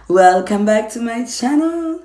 Welcome back to my channel.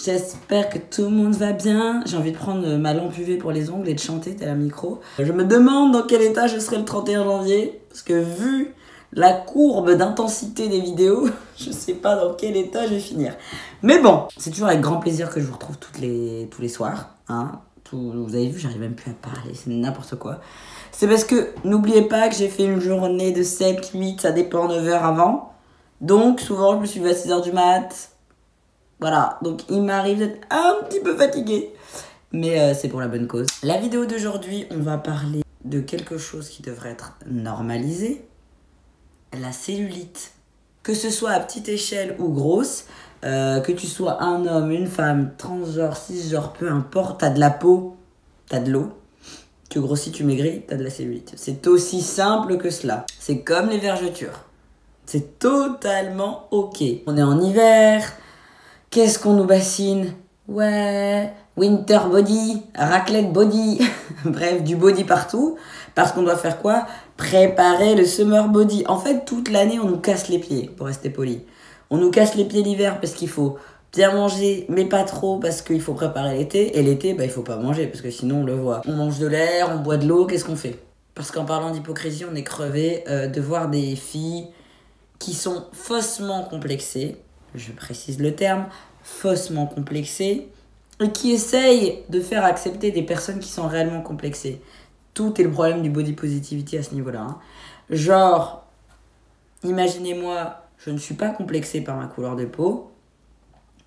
J'espère que tout le monde va bien. J'ai envie de prendre ma lampe UV pour les ongles et de chanter tel un micro. Je me demande dans quel état je serai le 31 janvier. Parce que vu la courbe d'intensité des vidéos, je sais pas dans quel état je vais finir. Mais bon, c'est toujours avec grand plaisir que je vous retrouve tous les soirs. Hein. Vous avez vu, j'arrive même plus à parler, c'est n'importe quoi. C'est parce que n'oubliez pas que j'ai fait une journée de 7, 8, ça dépend, 9 heures avant. Donc souvent je me suis levée à 6 heures du mat'. Voilà, donc il m'arrive d'être un petit peu fatiguée. Mais c'est pour la bonne cause. La vidéo d'aujourd'hui, on va parler de quelque chose qui devrait être normalisé. La cellulite. Que ce soit à petite échelle ou grosse, que tu sois un homme, une femme, transgenre, cisgenre, peu importe, t'as de la peau, t'as de l'eau. Tu grossis, tu maigris, t'as de la cellulite. C'est aussi simple que cela. C'est comme les vergetures. C'est totalement ok. On est en hiver. Qu'est-ce qu'on nous bassine? Ouais, winter body, raclette body, bref, du body partout. Parce qu'on doit faire quoi? Préparer le summer body. En fait, toute l'année, on nous casse les pieds, pour rester poli. On nous casse les pieds l'hiver parce qu'il faut bien manger, mais pas trop, parce qu'il faut préparer l'été. Et l'été, bah, il faut pas manger, parce que sinon, on le voit. On mange de l'air, on boit de l'eau, qu'est-ce qu'on fait? Parce qu'en parlant d'hypocrisie, on est crevé de voir des filles qui sont faussement complexées. Je précise le terme, faussement complexées, et qui essayent de faire accepter des personnes qui sont réellement complexées. Tout est le problème du body positivity à ce niveau-là. Hein. Genre, imaginez-moi, je ne suis pas complexée par ma couleur de peau,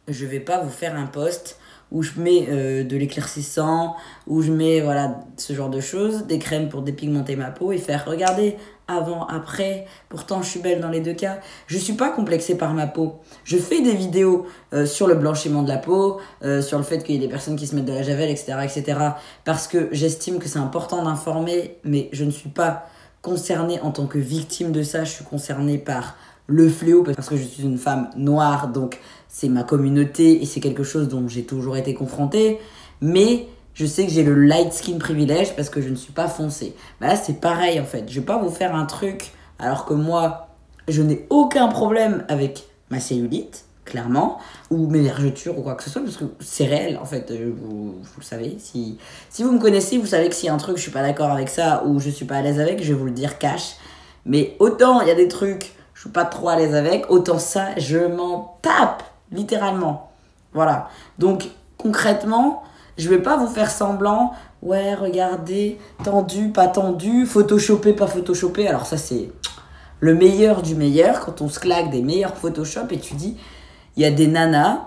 je vais pas vous faire un post où je mets de l'éclaircissant, où je mets voilà ce genre de choses, des crèmes pour dépigmenter ma peau et faire regarder avant, après, pourtant je suis belle dans les deux cas. Je suis pas complexée par ma peau. Je fais des vidéos sur le blanchiment de la peau, sur le fait qu'il y ait des personnes qui se mettent de la javel, etc., etc. parce que j'estime que c'est important d'informer, mais je ne suis pas concernée en tant que victime de ça, je suis concernée par le fléau parce que je suis une femme noire, donc c'est ma communauté et c'est quelque chose dont j'ai toujours été confrontée, mais je sais que j'ai le light skin privilège parce que je ne suis pas foncée. Bah là, c'est pareil en fait. Je vais pas vous faire un truc alors que moi, je n'ai aucun problème avec ma cellulite, clairement, ou mes vergetures ou quoi que ce soit, parce que c'est réel en fait. Vous le savez. Si vous me connaissez, vous savez que s'il y a un truc, je suis pas d'accord avec ça ou je suis pas à l'aise avec, je vais vous le dire cash. Mais autant il y a des trucs, je suis pas trop à l'aise avec, autant ça, je m'en tape, littéralement. Voilà. Donc concrètement, je vais pas vous faire semblant, ouais, regardez, tendu, pas tendu, photoshopé, pas photoshopé. Alors ça, c'est le meilleur du meilleur, quand on se claque des meilleurs Photoshop et tu dis, il y a des nanas,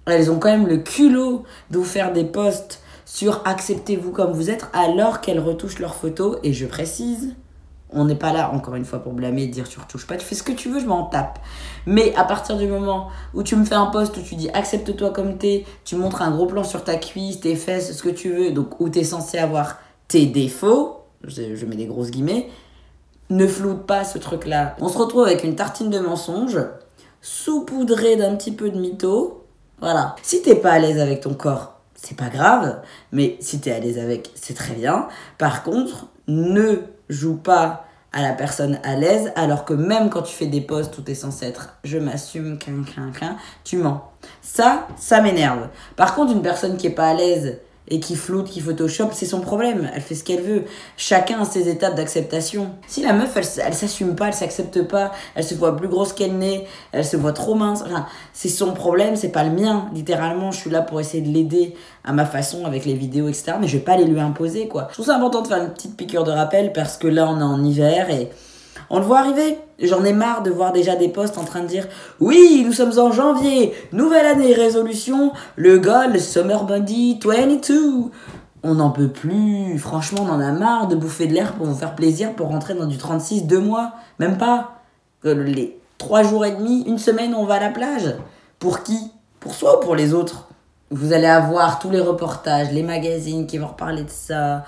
elles ont quand même le culot de vous faire des posts sur acceptez-vous comme vous êtes, alors qu'elles retouchent leurs photos. Et je précise, on n'est pas là, encore une fois, pour blâmer et dire tu retouches pas, tu fais ce que tu veux, je m'en tape. Mais à partir du moment où tu me fais un post où tu dis accepte-toi comme t'es, tu montres un gros plan sur ta cuisse, tes fesses, ce que tu veux, donc où t'es censé avoir tes défauts, je mets des grosses guillemets, ne floute pas ce truc-là. On se retrouve avec une tartine de mensonges, saupoudrée d'un petit peu de mytho, voilà. Si t'es pas à l'aise avec ton corps, c'est pas grave, mais si t'es à l'aise avec, c'est très bien. Par contre, ne joue pas à la personne à l'aise, alors que même quand tu fais des posts où t'es censé être je m'assume, tu mens. Ça m'énerve. Par contre, une personne qui est pas à l'aise et qui floute, qui photoshop, c'est son problème. Elle fait ce qu'elle veut. Chacun a ses étapes d'acceptation. Si la meuf, elle s'assume pas, elle s'accepte pas, elle se voit plus grosse qu'elle n'est, elle se voit trop mince, enfin, c'est son problème, c'est pas le mien. Littéralement, je suis là pour essayer de l'aider à ma façon avec les vidéos, etc. Mais je vais pas les lui imposer, quoi. Je trouve ça important de faire une petite piqûre de rappel parce que là, on est en hiver et on le voit arriver. J'en ai marre de voir déjà des posts en train de dire « Oui, nous sommes en janvier, nouvelle année, résolution, le goal, Summer Body 22 ». On n'en peut plus. Franchement, on en a marre de bouffer de l'air pour vous faire plaisir, pour rentrer dans du 36, 2 mois. Même pas. Les 3 jours et demi, une semaine, on va à la plage. Pour qui? Pour soi ou pour les autres? Vous allez avoir tous les reportages, les magazines qui vont reparler de ça.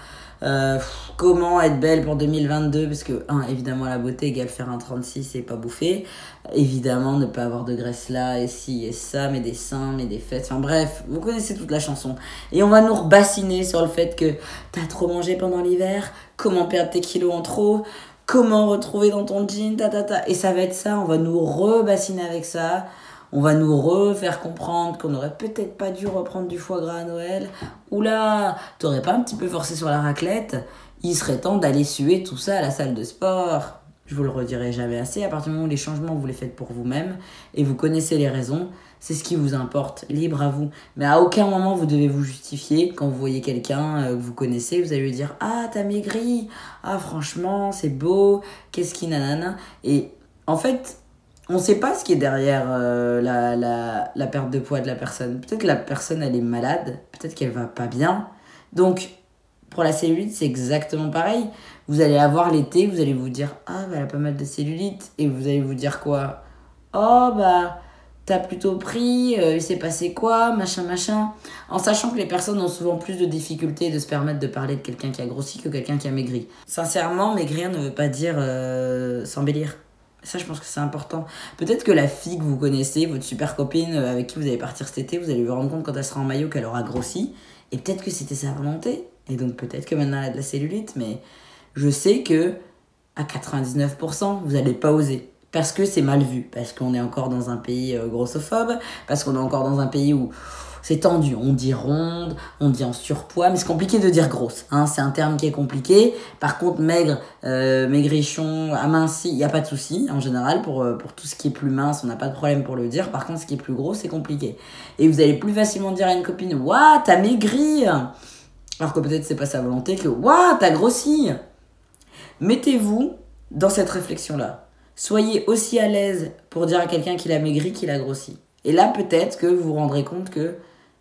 Comment être belle pour 2022, parce que, évidemment, la beauté égale faire un 36 et pas bouffer. Évidemment, ne pas avoir de graisse là, et ci, et ça, mais des seins, mais des fesses. Enfin bref, vous connaissez toute la chanson. Et on va nous rebassiner sur le fait que t'as trop mangé pendant l'hiver, comment perdre tes kilos en trop, comment retrouver dans ton jean, Et ça va être ça, on va nous rebassiner avec ça. On va nous refaire comprendre qu'on aurait peut-être pas dû reprendre du foie gras à Noël. Oula, t'aurais pas un petit peu forcé sur la raclette? Il serait temps d'aller suer tout ça à la salle de sport. Je vous le redirai jamais assez, à partir du moment où les changements, vous les faites pour vous-même et vous connaissez les raisons, c'est ce qui vous importe, libre à vous. Mais à aucun moment, vous devez vous justifier. Quand vous voyez quelqu'un que vous connaissez, vous allez lui dire « Ah, t'as maigri. Ah, franchement, c'est beau. Qu'est-ce qui nanana ?» Et en fait, on ne sait pas ce qui est derrière la perte de poids de la personne. Peut-être que la personne, elle est malade. Peut-être qu'elle va pas bien. Donc, pour la cellulite, c'est exactement pareil. Vous allez avoir l'été, vous allez vous dire « Ah, bah, elle a pas mal de cellulite. » Et vous allez vous dire quoi? « Oh, bah, t'as plutôt pris, il s'est passé quoi, machin. » En sachant que les personnes ont souvent plus de difficultés de se permettre de parler de quelqu'un qui a grossi que quelqu'un qui a maigri. Sincèrement, maigrir ne veut pas dire s'embellir. Ça, je pense que c'est important. Peut-être que la fille que vous connaissez, votre super copine avec qui vous allez partir cet été, vous allez vous rendre compte quand elle sera en maillot qu'elle aura grossi. Et peut-être que c'était sa volonté. Et donc peut-être que maintenant elle a de la cellulite. Mais je sais que à 99%, vous n'allez pas oser. Parce que c'est mal vu. Parce qu'on est encore dans un pays grossophobe. Parce qu'on est encore dans un pays où c'est tendu. On dit ronde, on dit en surpoids, mais c'est compliqué de dire grosse. Hein, c'est un terme qui est compliqué. Par contre, maigre, maigrichon, aminci, il n'y a pas de souci. En général, pour tout ce qui est plus mince, on n'a pas de problème pour le dire. Par contre, ce qui est plus gros, c'est compliqué. Et vous allez plus facilement dire à une copine « Waouh, t'as maigri !» Alors que peut-être c'est pas sa volonté que « Waouh, t'as grossi !» Mettez-vous dans cette réflexion-là. Soyez aussi à l'aise pour dire à quelqu'un qu'il a maigri qu'il a grossi. Et là, peut-être que vous vous rendrez compte que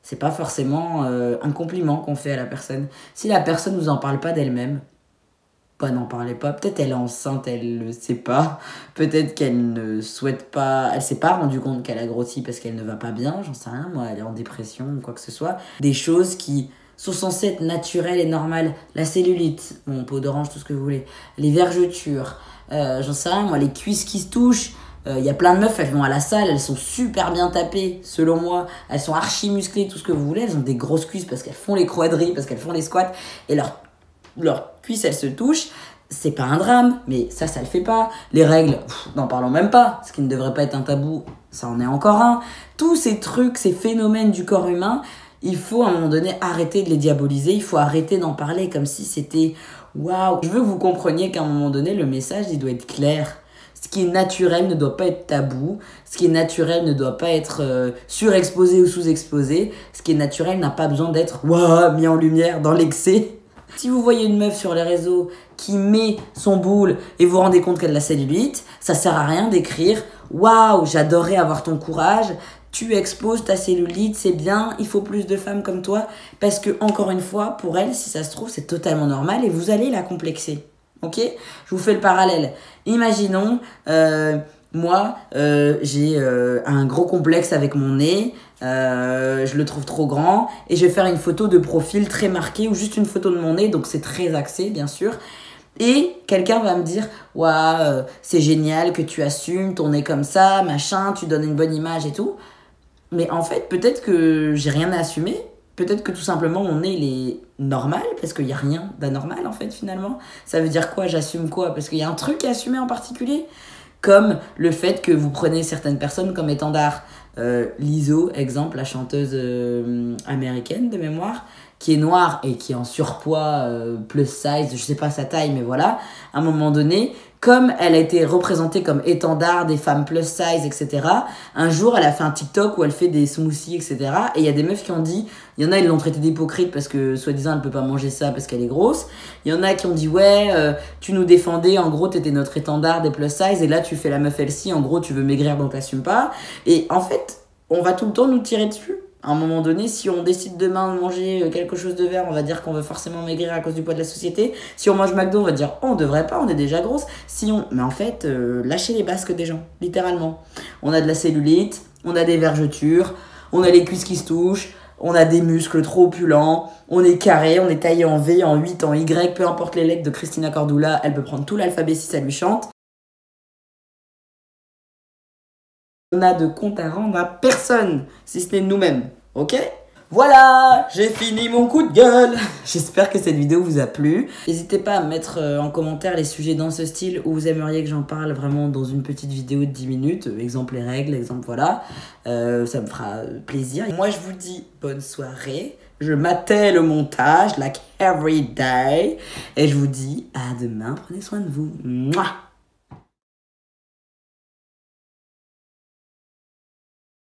c'est pas forcément un compliment qu'on fait à la personne. Si la personne ne vous en parle pas d'elle-même, n'en parlez pas. Peut-être elle est enceinte, elle le sait pas. Peut-être qu'elle ne souhaite pas... Elle s'est pas rendue compte qu'elle a grossi parce qu'elle ne va pas bien, j'en sais rien, moi, elle est en dépression ou quoi que ce soit. Des choses qui sont censées être naturelles et normales. La cellulite, bon, peau d'orange, tout ce que vous voulez. Les vergetures, j'en sais rien, moi, les cuisses qui se touchent. Y a plein de meufs, elles vont à la salle, elles sont super bien tapées, selon moi. Elles sont archi musclées, tout ce que vous voulez. Elles ont des grosses cuisses parce qu'elles font les quadrilles, parce qu'elles font les squats. Et leurs cuisses, elles se touchent. C'est pas un drame, mais ça le fait pas. Les règles, n'en parlons même pas. Ce qui ne devrait pas être un tabou, ça en est encore un. Tous ces trucs, ces phénomènes du corps humain, il faut à un moment donné arrêter de les diaboliser. Il faut arrêter d'en parler comme si c'était waouh. Je veux que vous compreniez qu'à un moment donné, le message, il doit être clair. Ce qui est naturel ne doit pas être tabou. Ce qui est naturel ne doit pas être surexposé ou sous-exposé. Ce qui est naturel n'a pas besoin d'être mis en lumière dans l'excès. Si vous voyez une meuf sur les réseaux qui met son boule et vous vous rendez compte qu'elle a la cellulite, ça sert à rien d'écrire « Waouh, j'adorerais avoir ton courage, tu exposes ta cellulite, c'est bien, il faut plus de femmes comme toi. » Parce que, encore une fois, pour elle, si ça se trouve, c'est totalement normal et vous allez la complexer. Ok ? Je vous fais le parallèle. Imaginons, moi, j'ai un gros complexe avec mon nez, je le trouve trop grand, et je vais faire une photo de profil très marquée, ou juste une photo de mon nez, donc c'est très axé, bien sûr. Et quelqu'un va me dire « Waouh, c'est génial que tu assumes ton nez comme ça, machin, tu donnes une bonne image et tout. » Mais en fait, peut-être que j'ai rien à assumer. Peut-être que tout simplement mon nez il est normal parce qu'il n'y a rien d'anormal en fait finalement. Ça veut dire quoi? J'assume quoi? Parce qu'il y a un truc à assumer en particulier. Comme le fait que vous prenez certaines personnes comme étendard. Lizzo, exemple, la chanteuse américaine de mémoire, qui est noire et qui est en surpoids plus size, je sais pas sa taille, mais voilà, à un moment donné, comme elle a été représentée comme étendard des femmes plus size, etc., un jour, elle a fait un TikTok où elle fait des smoothies, etc., et il y a des meufs qui ont dit, il y en a, ils l'ont traitée d'hypocrite parce que, soi-disant, elle peut pas manger ça parce qu'elle est grosse. Il y en a qui ont dit, ouais, tu nous défendais, en gros, t'étais notre étendard des plus size, et là, tu fais la meuf Elsie, en gros, tu veux maigrir, donc t'assumes pas. Et en fait, on va tout le temps nous tirer dessus. À un moment donné, si on décide demain de manger quelque chose de vert, on va dire qu'on veut forcément maigrir à cause du poids de la société. Si on mange McDo, on va dire oh, on devrait pas, on est déjà grosse. Mais en fait, lâchez les basques des gens, littéralement. On a de la cellulite, on a des vergetures, on a les cuisses qui se touchent, on a des muscles trop opulents, on est carré, on est taillé en V, en 8, en Y, peu importe les legs de Christina Cordula, elle peut prendre tout l'alphabet si ça lui chante. On a de compte à rendre à personne, si ce n'est nous-mêmes, ok? Voilà, j'ai fini mon coup de gueule. J'espère que cette vidéo vous a plu. N'hésitez pas à mettre en commentaire les sujets dans ce style où vous aimeriez que j'en parle vraiment dans une petite vidéo de 10 minutes. Exemple les règles, exemple voilà. Ça me fera plaisir. Moi je vous dis bonne soirée. Je m'attelle au montage, like every day. Et je vous dis à demain. Prenez soin de vous. Mouah.